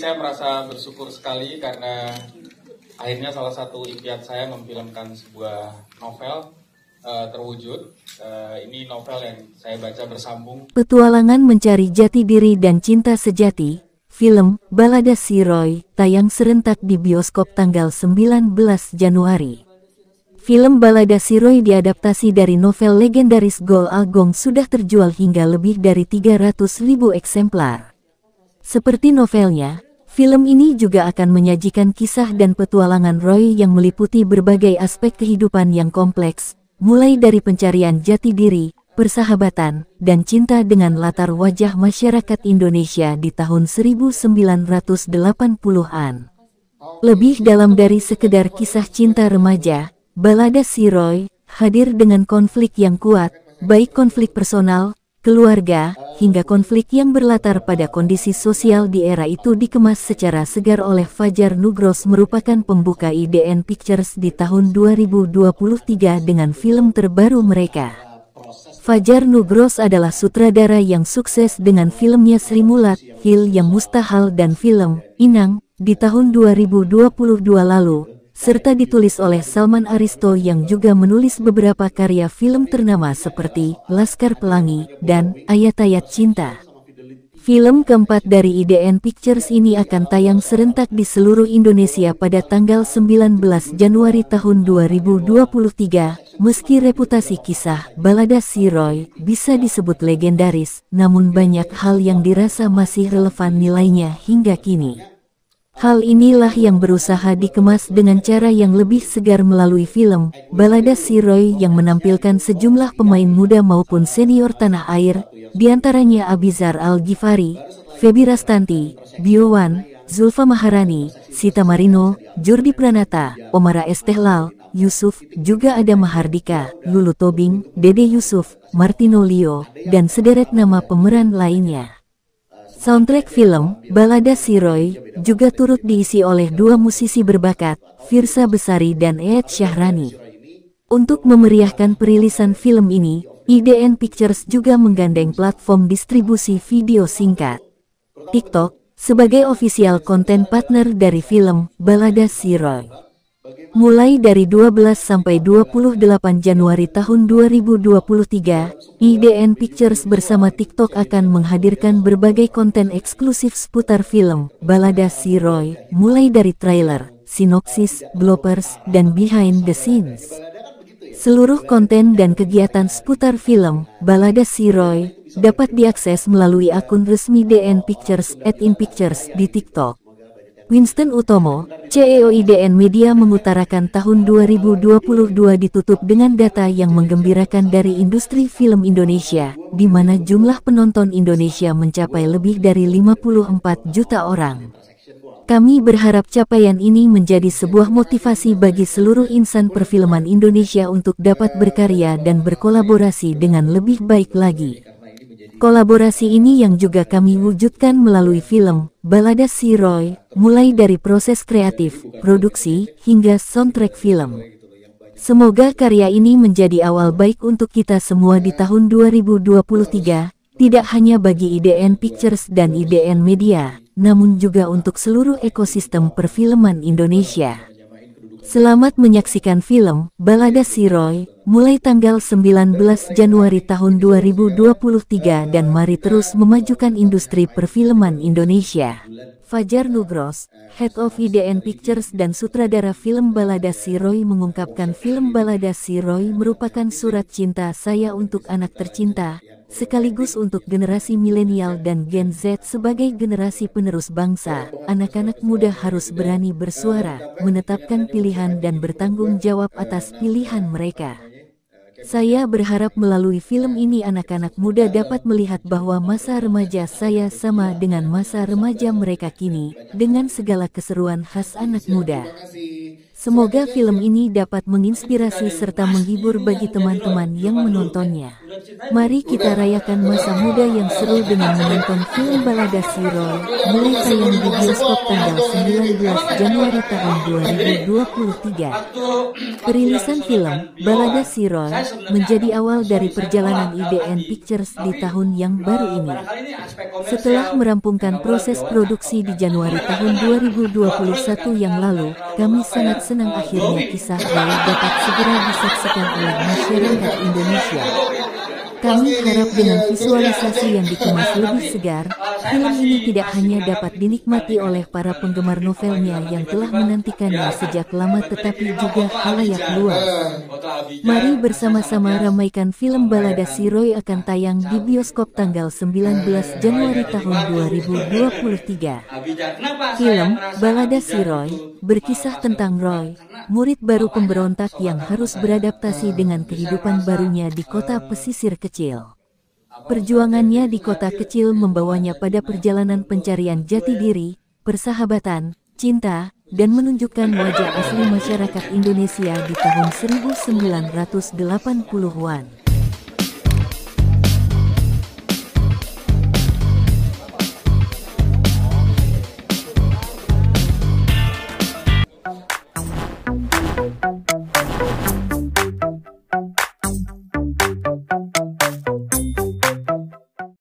saya merasa bersyukur sekali karena akhirnya salah satu impian saya memfilmkan sebuah novel terwujud. Ini novel yang saya baca bersambung. Petualangan mencari jati diri dan cinta sejati, film Balada Si Roy tayang serentak di bioskop tanggal 19 Januari. Film Balada Si Roy diadaptasi dari novel legendaris Gol Agong sudah terjual hingga lebih dari 300.000 eksemplar. Seperti novelnya, film ini juga akan menyajikan kisah dan petualangan Roy yang meliputi berbagai aspek kehidupan yang kompleks, mulai dari pencarian jati diri, persahabatan, dan cinta dengan latar wajah masyarakat Indonesia di tahun 1980-an. Lebih dalam dari sekedar kisah cinta remaja, Balada Si Roy hadir dengan konflik yang kuat, baik konflik personal, keluarga, hingga konflik yang berlatar pada kondisi sosial di era itu dikemas secara segar oleh Fajar Nugros merupakan pembuka IDN Pictures di tahun 2023 dengan film terbaru mereka. Fajar Nugros adalah sutradara yang sukses dengan filmnya Sri Mulat, Hil Yang Mustahil dan film Inang di tahun 2022 lalu, serta ditulis oleh Salman Aristo yang juga menulis beberapa karya film ternama seperti Laskar Pelangi dan Ayat-Ayat Cinta. Film keempat dari IDN Pictures ini akan tayang serentak di seluruh Indonesia pada tanggal 19 Januari tahun 2023. Meski reputasi kisah Balada Si Roy bisa disebut legendaris, namun banyak hal yang dirasa masih relevan nilainya hingga kini. Hal inilah yang berusaha dikemas dengan cara yang lebih segar melalui film Balada Si Roy yang menampilkan sejumlah pemain muda maupun senior tanah air, diantaranya Abizar Al-Ghifari, Feby Rastanti, Biowan, Zulfa Maharani, Sita Marino, Jordi Pranata, Omara Estehlal, Yusuf, juga ada Mahardika, Lulu Tobing, Dede Yusuf, Martino Leo, dan sederet nama pemeran lainnya. Soundtrack film Balada Si Roy juga turut diisi oleh dua musisi berbakat, Firsa Besari dan Ed Syahrani. Untuk memeriahkan perilisan film ini, IDN Pictures juga menggandeng platform distribusi video singkat TikTok sebagai official content partner dari film Balada Si Roy. Mulai dari 12 sampai 28 Januari tahun 2023, IDN Pictures bersama TikTok akan menghadirkan berbagai konten eksklusif seputar film Balada Si Roy, mulai dari trailer, sinopsis, bloopers, dan behind the scenes. Seluruh konten dan kegiatan seputar film Balada Si Roy dapat diakses melalui akun resmi IDN Pictures @inpictures di TikTok. Winston Utomo, CEO IDN Media mengutarakan tahun 2022 ditutup dengan data yang menggembirakan dari industri film Indonesia, di mana jumlah penonton Indonesia mencapai lebih dari 54 juta orang. Kami berharap capaian ini menjadi sebuah motivasi bagi seluruh insan perfilman Indonesia untuk dapat berkarya dan berkolaborasi dengan lebih baik lagi. Kolaborasi ini yang juga kami wujudkan melalui film Balada Si Roy, mulai dari proses kreatif, produksi, hingga soundtrack film. Semoga karya ini menjadi awal baik untuk kita semua di tahun 2023, tidak hanya bagi IDN Pictures dan IDN Media, namun juga untuk seluruh ekosistem perfilman Indonesia. Selamat menyaksikan film Balada Si Roy, mulai tanggal 19 Januari tahun 2023 dan mari terus memajukan industri perfilman Indonesia. Fajar Nugros, Head of IDN Pictures dan sutradara film Balada Si Roy mengungkapkan film Balada Si Roy merupakan surat cinta saya untuk anak tercinta, sekaligus untuk generasi milenial dan Gen Z sebagai generasi penerus bangsa. Anak-anak muda harus berani bersuara, menetapkan pilihan dan bertanggung jawab atas pilihan mereka. Saya berharap melalui film ini anak-anak muda dapat melihat bahwa masa remaja saya sama dengan masa remaja mereka kini, dengan segala keseruan khas anak muda. Semoga film ini dapat menginspirasi serta menghibur bagi teman-teman yang menontonnya. Mari kita rayakan masa muda yang seru dengan menonton film Balada Si Roy, mulai tayang di bioskop tanggal 19 Januari tahun 2023. Perilisan film Balada Si Roy menjadi awal dari perjalanan IDN Pictures di tahun yang baru ini. Setelah merampungkan proses produksi di Januari tahun 2021 yang lalu, kami sangat senang akhirnya kisah Roy dapat segera disaksikan oleh masyarakat Indonesia. Kami harap dengan visualisasi yang dikemas lebih segar, film ini tidak hanya dapat dinikmati oleh para penggemar novelnya yang telah menantikannya sejak lama tetapi juga khalayak luas. Mari bersama-sama ramaikan film Balada Si Roy akan tayang di bioskop tanggal 19 Januari tahun 2023. Film Balada Si Roy berkisah tentang Roy, murid baru pemberontak yang harus beradaptasi dengan kehidupan barunya di kota pesisir kecil. Perjuangannya di kota kecil membawanya pada perjalanan pencarian jati diri, persahabatan, cinta, dan menunjukkan wajah asli masyarakat Indonesia di tahun 1980-an.